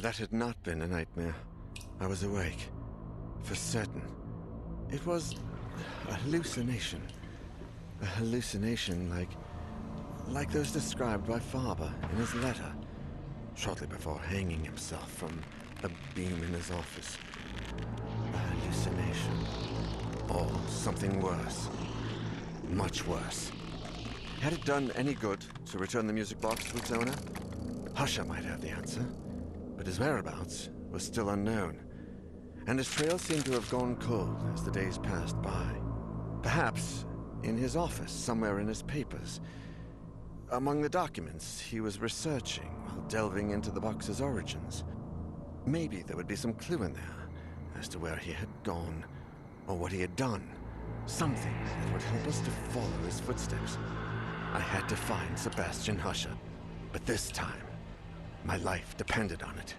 That had not been a nightmare. I was awake. For certain. It was a hallucination. A hallucination like those described by Faber in his letter, shortly before hanging himself from a beam in his office. A hallucination. Or something worse. Much worse. Had it done any good to return the music box to its owner? Husher might have the answer, but his whereabouts was still unknown, and his trail seemed to have gone cold as the days passed by. Perhaps in his office, somewhere in his papers, among the documents he was researching while delving into the box's origins. Maybe there would be some clue in there as to where he had gone, or what he had done. Something that would help us to follow his footsteps. I had to find Sebastian Husher, but this time, my life depended on it.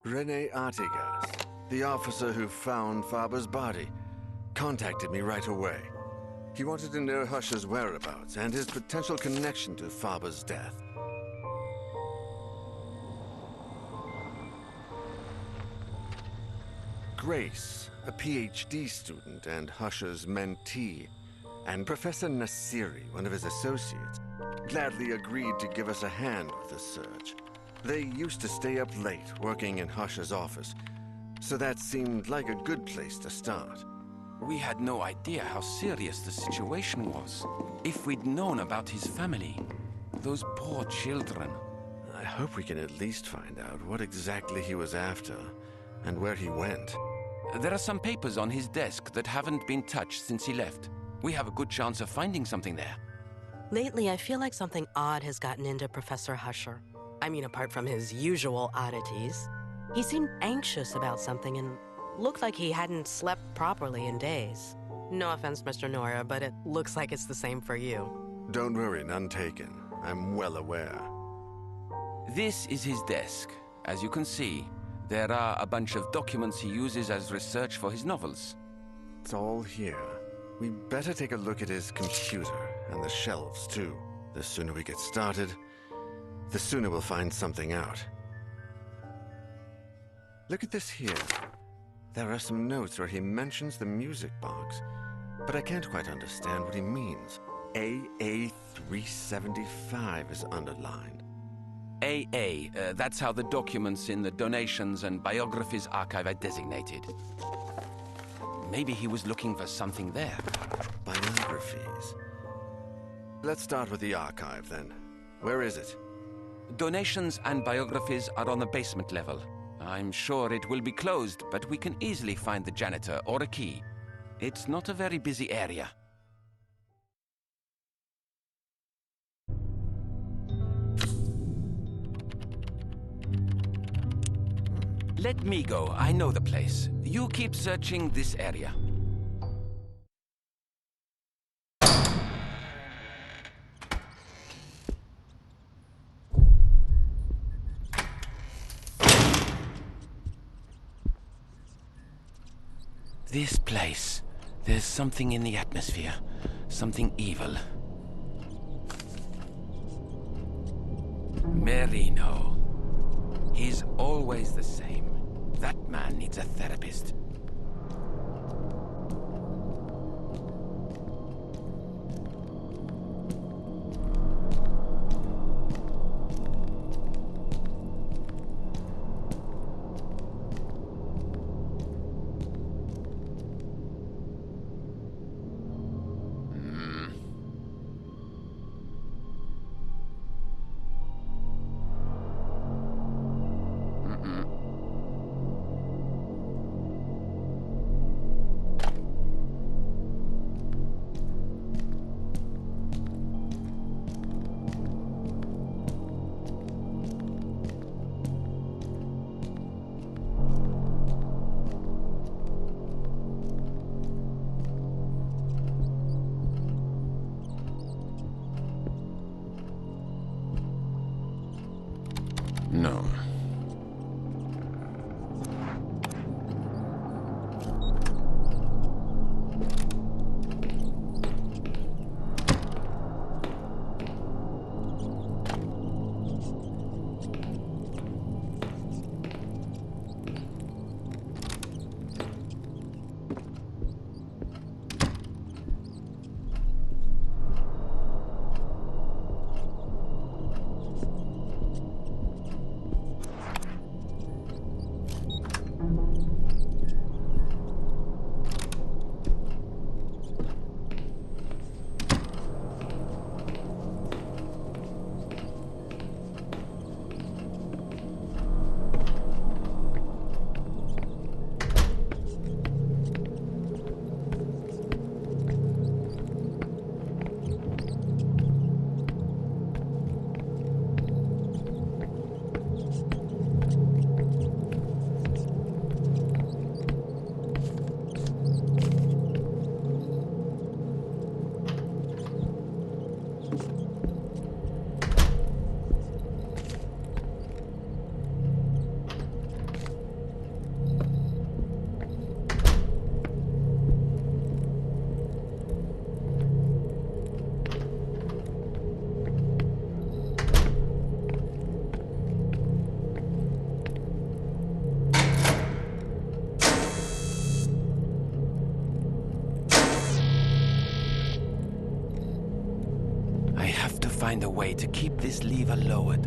Rene Artigas, the officer who found Faber's body, contacted me right away. He wanted to know Husher's whereabouts and his potential connection to Faber's death. Grace, a PhD student and Husher's mentee, and Professor Nassiri, one of his associates, gladly agreed to give us a hand with the search. They used to stay up late working in Husher's office, so that seemed like a good place to start. We had no idea how serious the situation was. If we'd known about his family, those poor children. I hope we can at least find out what exactly he was after and where he went. There are some papers on his desk that haven't been touched since he left. We have a good chance of finding something there. Lately, I feel like something odd has gotten into Professor Husher. I mean, apart from his usual oddities. He seemed anxious about something and looked like he hadn't slept properly in days. No offense, Mr. Nora, but it looks like it's the same for you. Don't worry, none taken. I'm well aware. This is his desk. As you can see, there are a bunch of documents he uses as research for his novels. It's all here. We better take a look at his computer and the shelves, too. The sooner we get started, the sooner we'll find something out. Look at this here. There are some notes where he mentions the music box, but I can't quite understand what he means. AA375 is underlined. AA, that's how the documents in the donations and biographies archive are designated. Maybe he was looking for something there. Biographies. Let's start with the archive, then. Where is it? Donations and biographies are on the basement level. I'm sure it will be closed, but we can easily find the janitor or a key. It's not a very busy area. Let me go. I know the place. You keep searching this area. This place. There's something in the atmosphere. Something evil. Merino. He's always the same. That man needs a therapist. No. find a way to keep this lever lowered.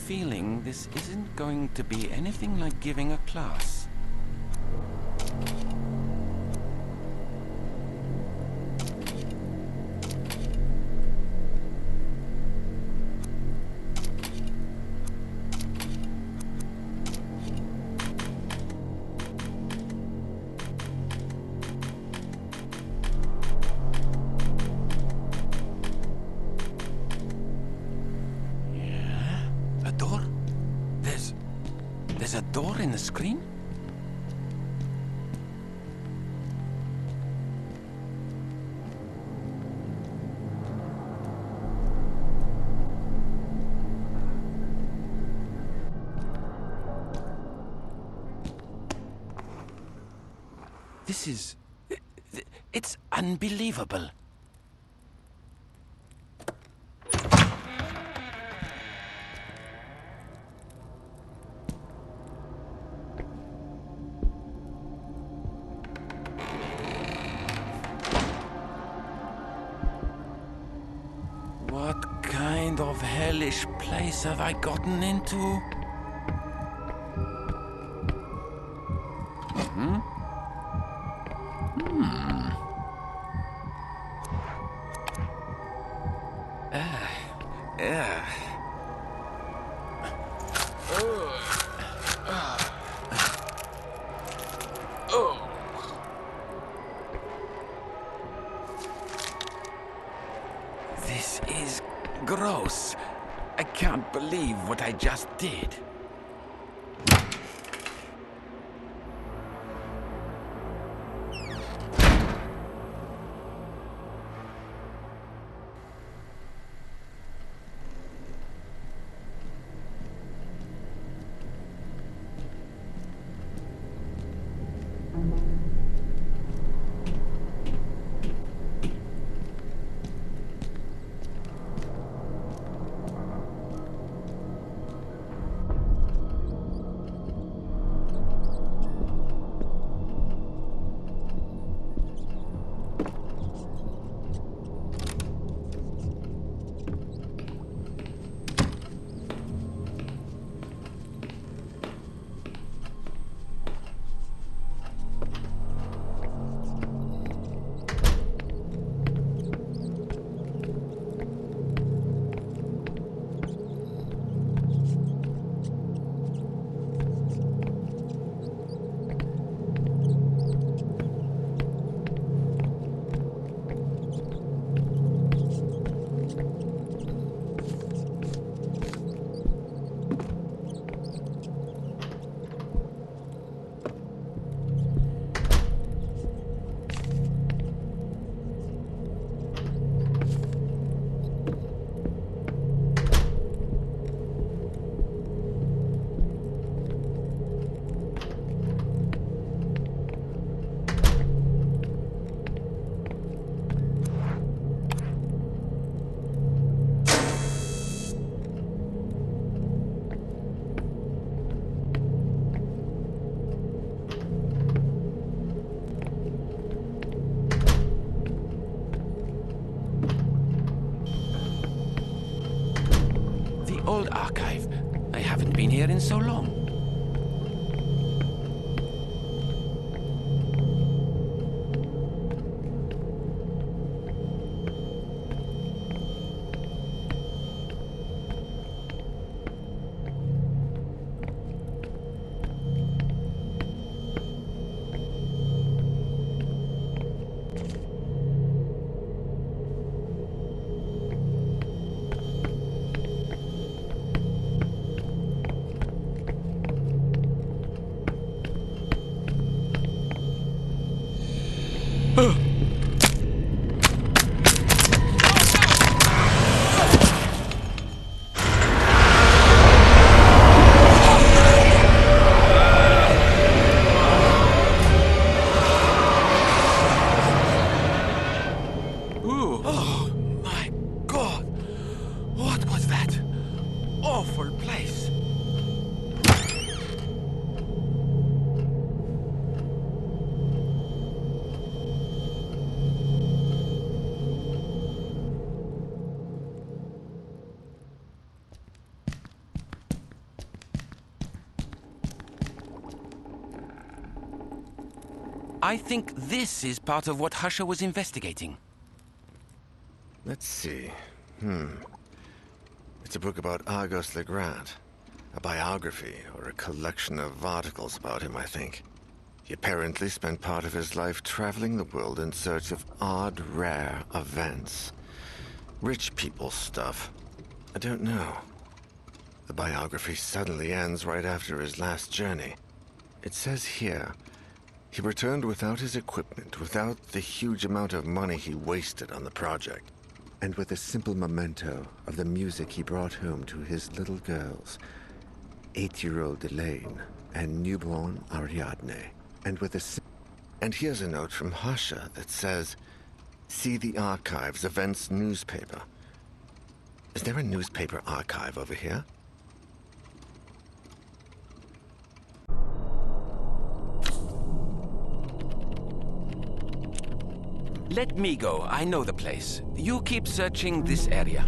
Feeling this isn't going to be anything like giving a class. There's a door in the screen? This is... it's unbelievable. What kind of hellish place have I gotten into? This is gross. I can't believe what I just did. old archive. I haven't been here in so long. I think this is part of what Husher was investigating. Let's see. It's a book about Argos Legrand. A biography, or a collection of articles about him, I think. He apparently spent part of his life traveling the world in search of odd, rare events. Rich people stuff. I don't know. The biography suddenly ends right after his last journey. It says here, he returned without his equipment, without the huge amount of money he wasted on the project, and with a simple memento of the music he brought home to his little girls, 8-year-old Elaine and newborn Ariadne, and here's a note from Husher that says, "See the Archives Events newspaper." Is there a newspaper archive over here? Let me go. I know the place. You keep searching this area.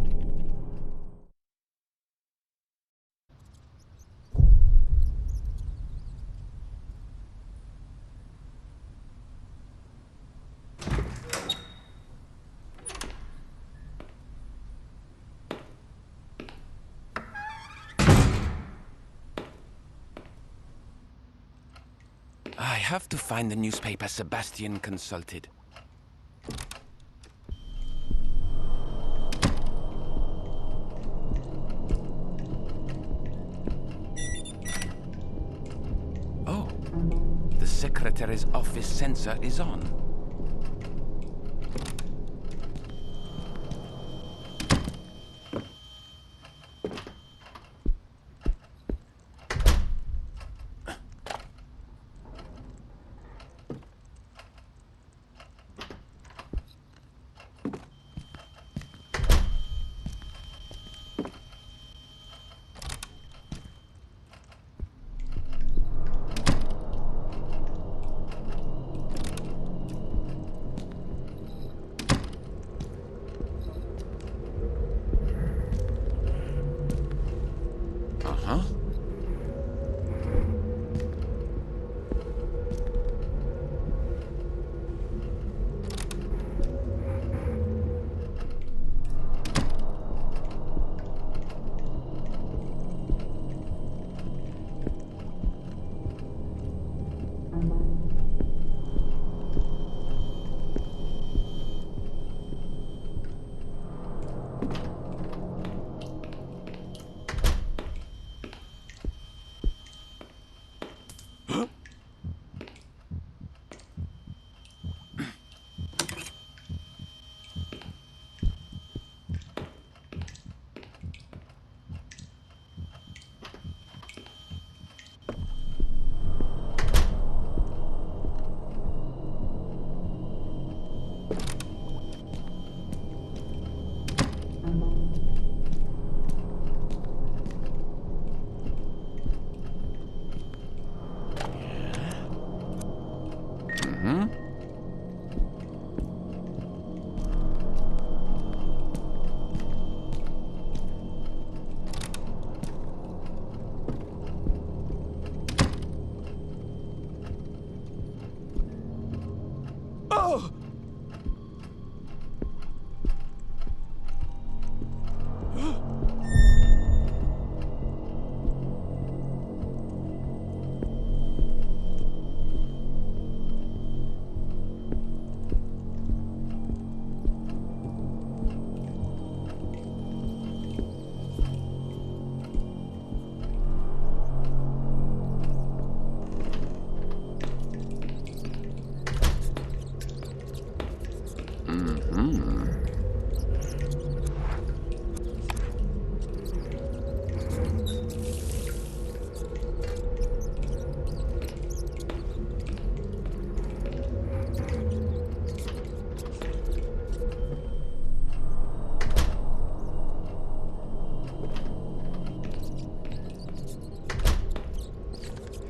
I have to find the newspaper Sebastian consulted. Oh, the secretary's office sensor is on.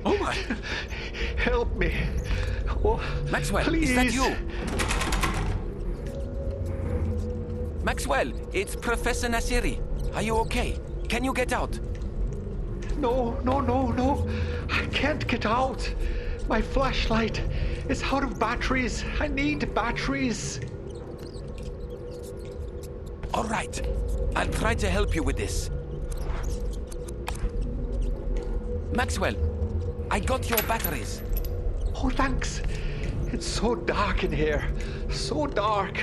Omar! Help me. Oh, Maxwell, please. is that you? Maxwell, it's Professor Nasiri. Are you okay? Can you get out? No. I can't get out. My flashlight is out of batteries. I need batteries. All right. I'll try to help you with this. Maxwell, I got your batteries. Oh, thanks. It's so dark in here. So dark.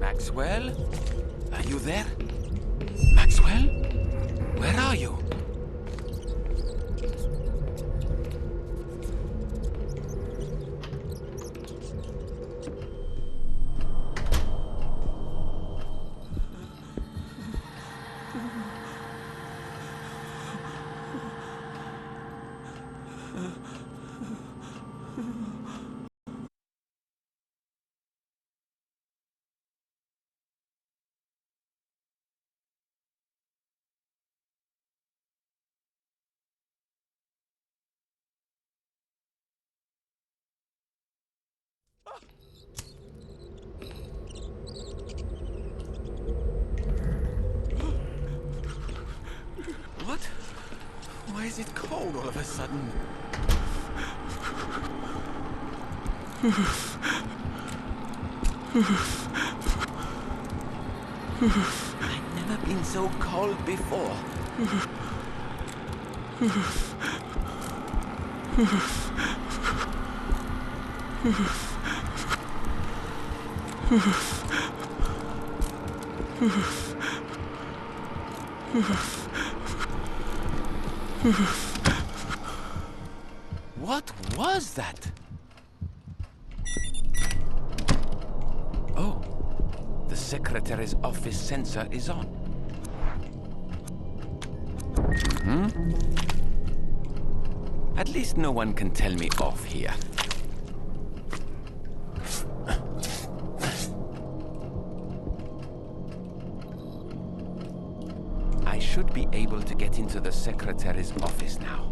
Maxwell? Are you there? Maxwell? Where are you? What? Why is it cold all of a sudden? I've never been so cold before. What was that? Oh, the secretary's office sensor is on. At least no one can tell me off here. I should be able to get into the secretary's office now.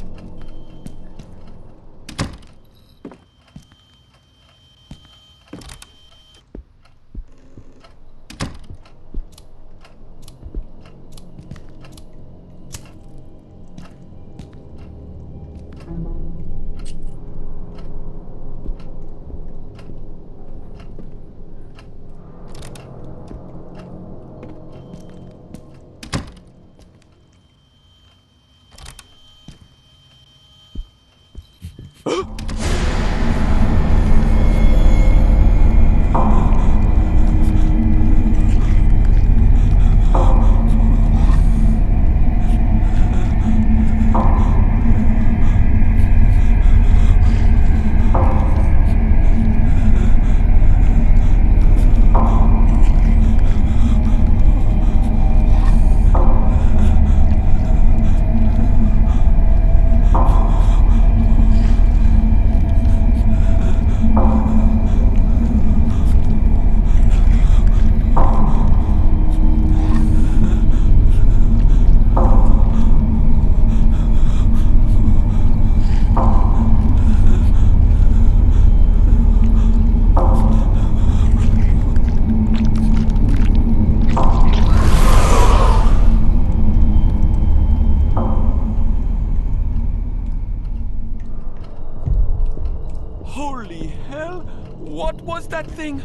Holy hell! What was that thing?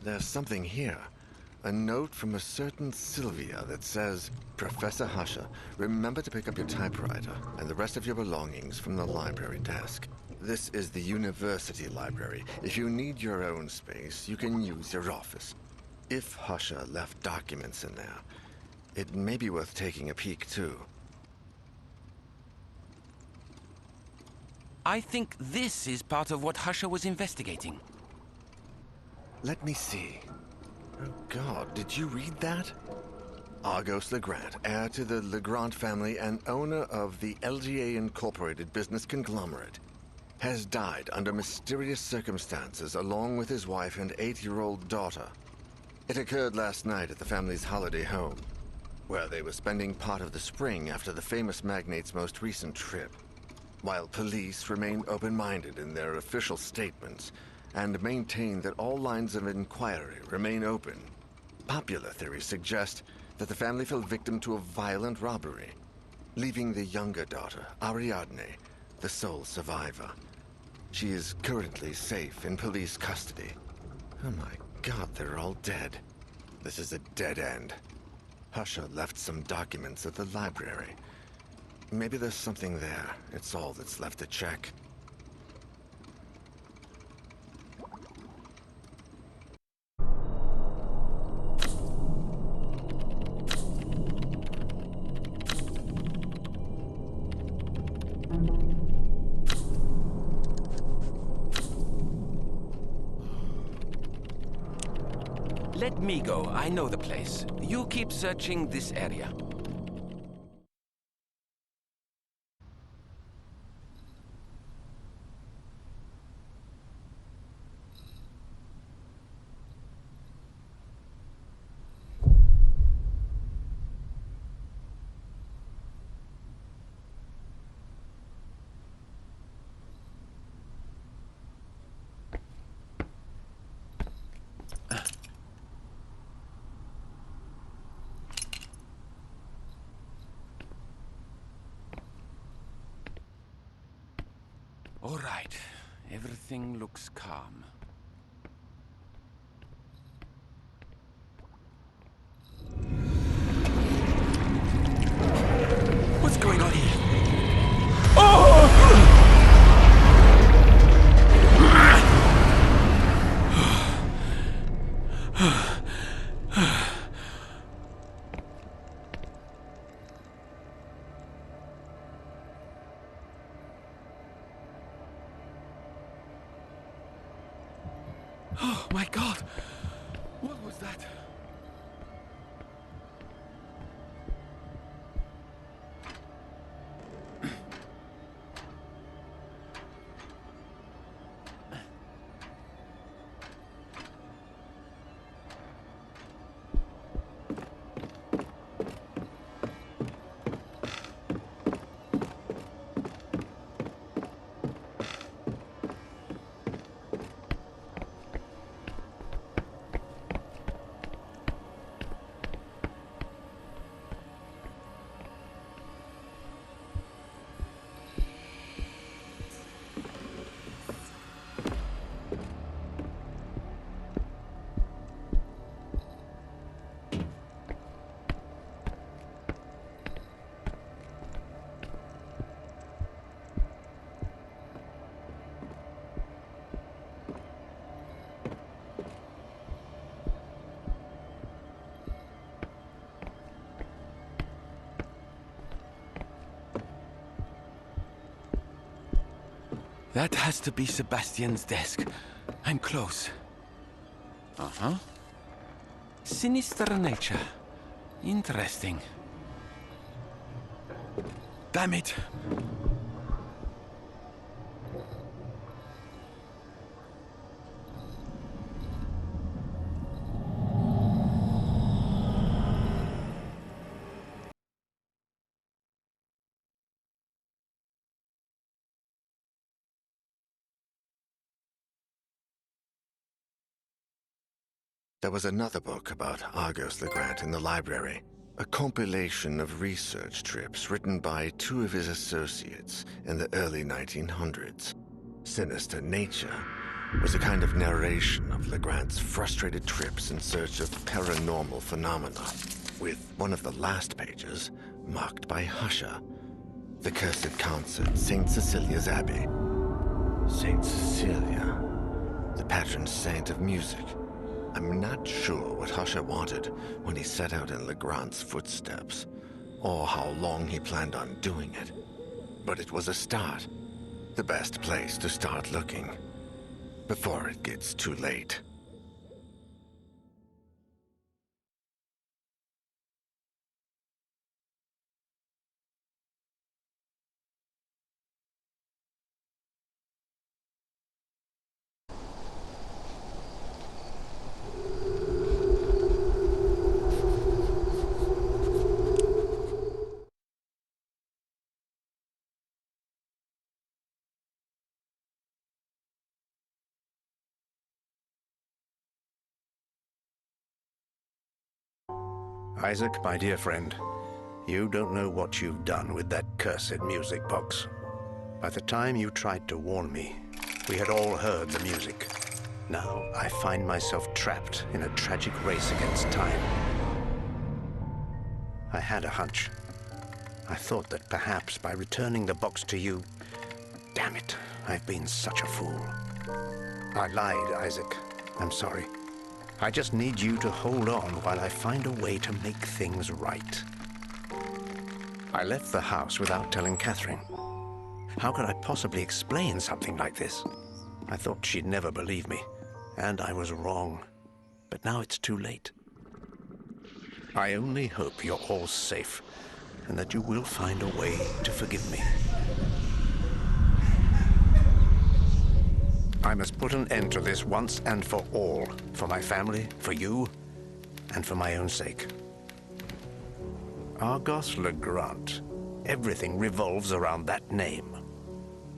there's something here. A note from a certain Sylvia that says, Professor Husher, remember to pick up your typewriter and the rest of your belongings from the library desk. This is the university library. If you need your own space, you can use your office. If Husher left documents in there, it may be worth taking a peek, too. I think this is part of what Husher was investigating. Let me see. Oh, God, did you read that? Argos Legrand, heir to the Legrand family and owner of the LGA Incorporated business conglomerate, has died under mysterious circumstances along with his wife and 8-year-old daughter. It occurred last night at the family's holiday home, where they were spending part of the spring after the famous magnate's most recent trip. While police remain open-minded in their official statements, and maintain that all lines of inquiry remain open, popular theories suggest that the family fell victim to a violent robbery, leaving the younger daughter, Ariadne, the sole survivor. She is currently safe in police custody. Oh my God, they're all dead. This is a dead end. Husher left some documents at the library. Maybe there's something there. It's all that's left to check. Let me go. I know the place. You keep searching this area. All right. Everything looks calm. What's going on here? Oh my God! What was that? That has to be Sebastian's desk. I'm close. Uh-huh. Sinister nature. Interesting. Damn it! There was another book about Argos Legrand in the library. A compilation of research trips written by 2 of his associates in the early 1900s. Sinister nature. was a kind of narration of Legrand's frustrated trips in search of paranormal phenomena, with one of the last pages marked by Husher, the cursed concert at St. Cecilia's Abbey. St. Cecilia, the patron saint of music. I'm not sure what Husher wanted when he set out in Legrand's footsteps, or how long he planned on doing it. But it was a start. The best place to start looking, before it gets too late. Isaac, my dear friend, you don't know what you've done with that cursed music box. By the time you tried to warn me, we had all heard the music. Now I find myself trapped in a tragic race against time. I had a hunch. I thought that perhaps by returning the box to you... Damn it, I've been such a fool. I lied, Isaac. I'm sorry. I just need you to hold on while I find a way to make things right. I left the house without telling Catherine. How could I possibly explain something like this? I thought she'd never believe me, and I was wrong. But now it's too late. I only hope you're all safe, and that you will find a way to forgive me. I must put an end to this once and for all, for my family, for you, and for my own sake. Argos Legrand. Everything revolves around that name.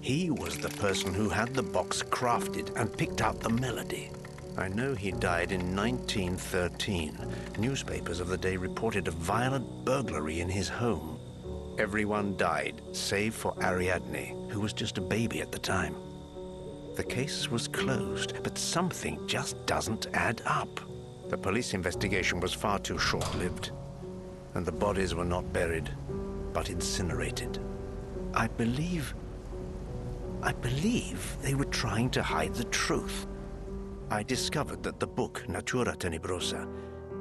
He was the person who had the box crafted and picked out the melody. I know he died in 1913. Newspapers of the day reported a violent burglary in his home. Everyone died, save for Ariadne, who was just a baby at the time. The case was closed, but something just doesn't add up. The police investigation was far too short-lived, and the bodies were not buried, but incinerated. I believe they were trying to hide the truth. I discovered that the book, Natura Tenebrosa,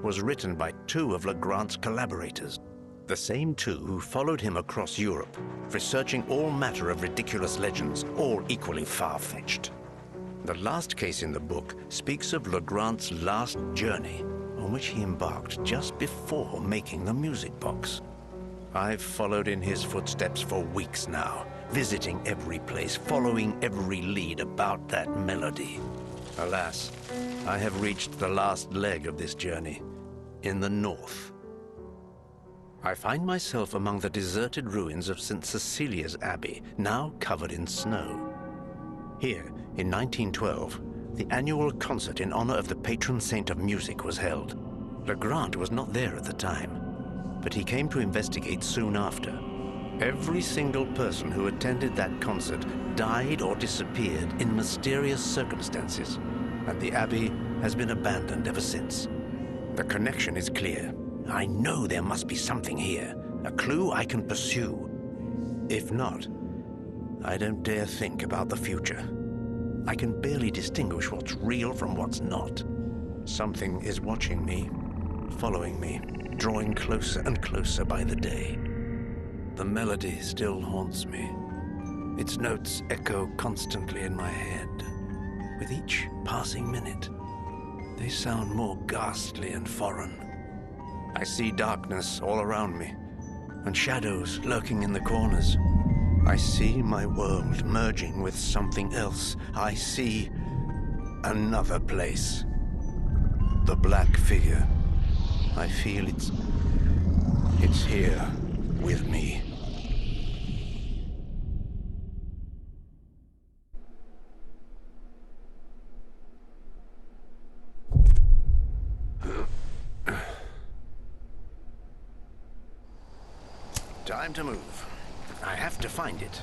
was written by two of Legrand's collaborators. The same two who followed him across Europe, researching all matter of ridiculous legends, all equally far-fetched. The last case in the book speaks of Legrand's last journey, on which he embarked just before making the music box. I've followed in his footsteps for weeks now, visiting every place, following every lead about that melody. Alas, I have reached the last leg of this journey, in the north. I find myself among the deserted ruins of St. Cecilia's Abbey, now covered in snow. Here, in 1912, the annual concert in honor of the patron saint of music was held. Legrand was not there at the time, but he came to investigate soon after. Every single person who attended that concert died or disappeared in mysterious circumstances, and the Abbey has been abandoned ever since. The connection is clear. I know there must be something here, a clue I can pursue. If not, I don't dare think about the future. I can barely distinguish what's real from what's not. Something is watching me, following me, drawing closer and closer by the day. The melody still haunts me. Its notes echo constantly in my head. With each passing minute, they sound more ghastly and foreign. I see darkness all around me, and shadows lurking in the corners. I see my world merging with something else. I see another place. The black figure. I feel it's here with me. Time to move. I have to find it.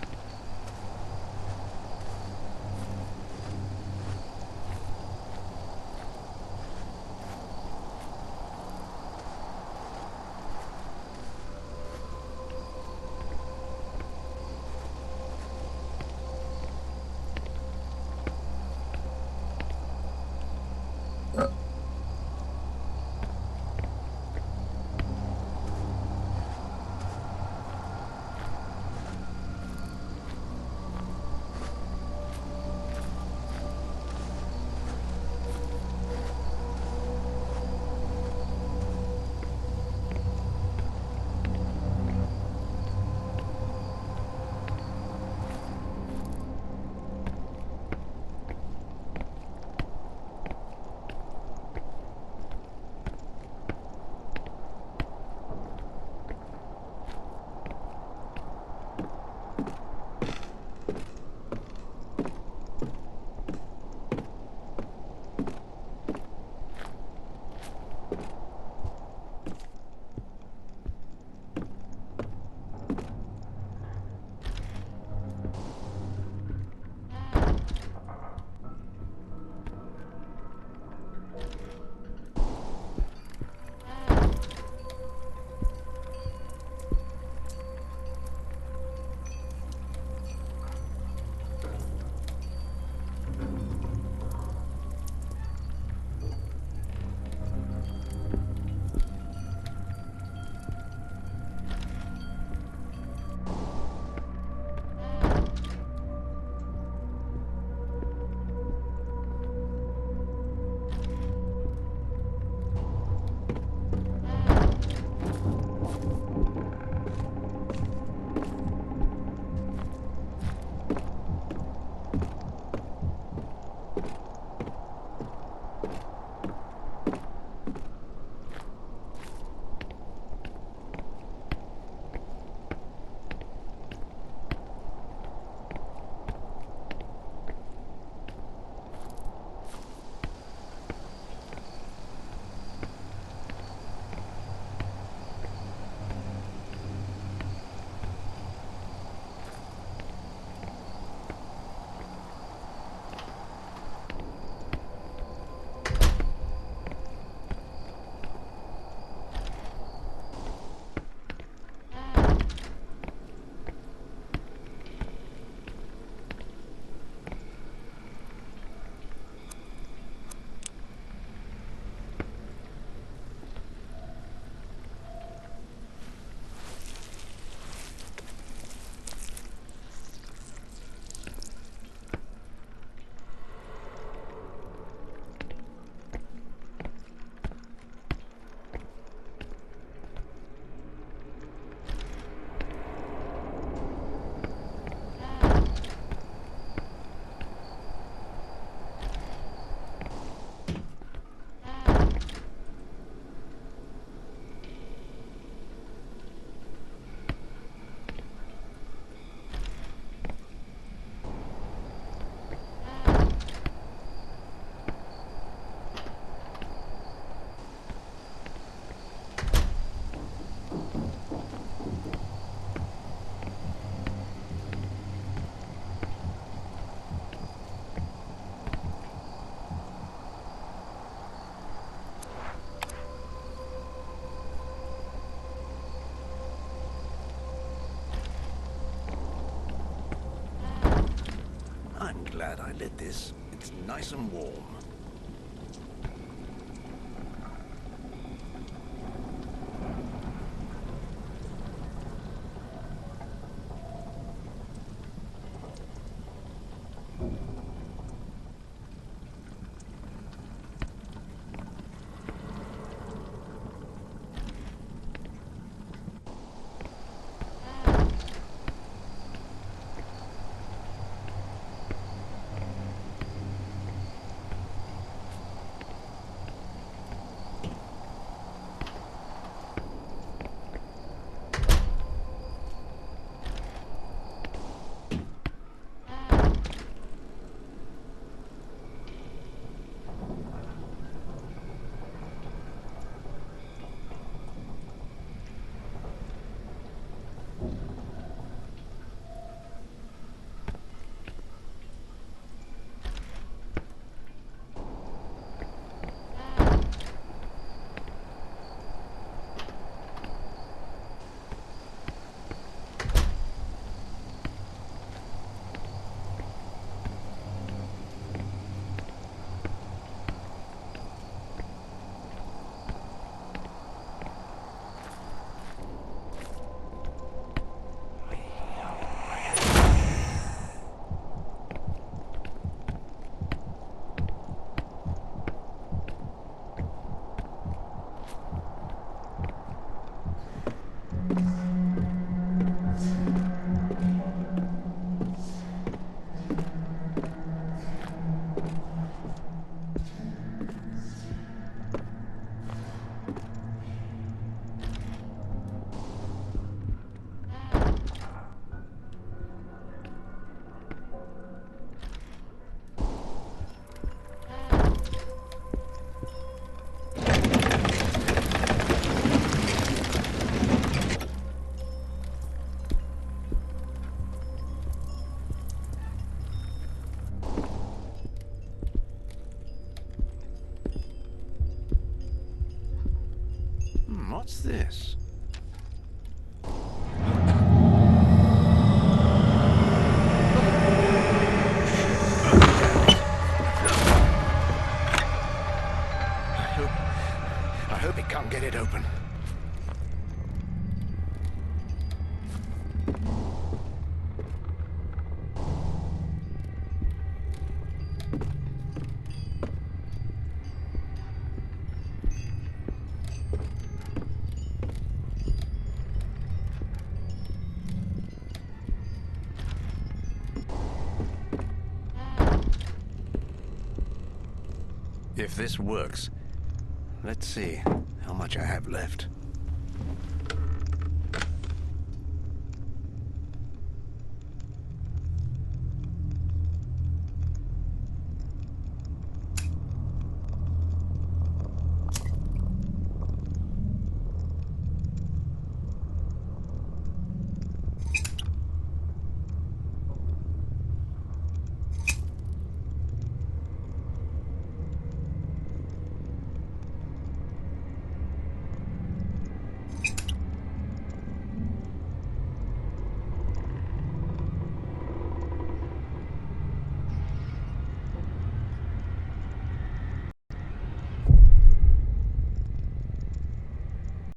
lit this. It's nice and warm. What's this? I hope he can't get it open. If this works, let's see how much I have left.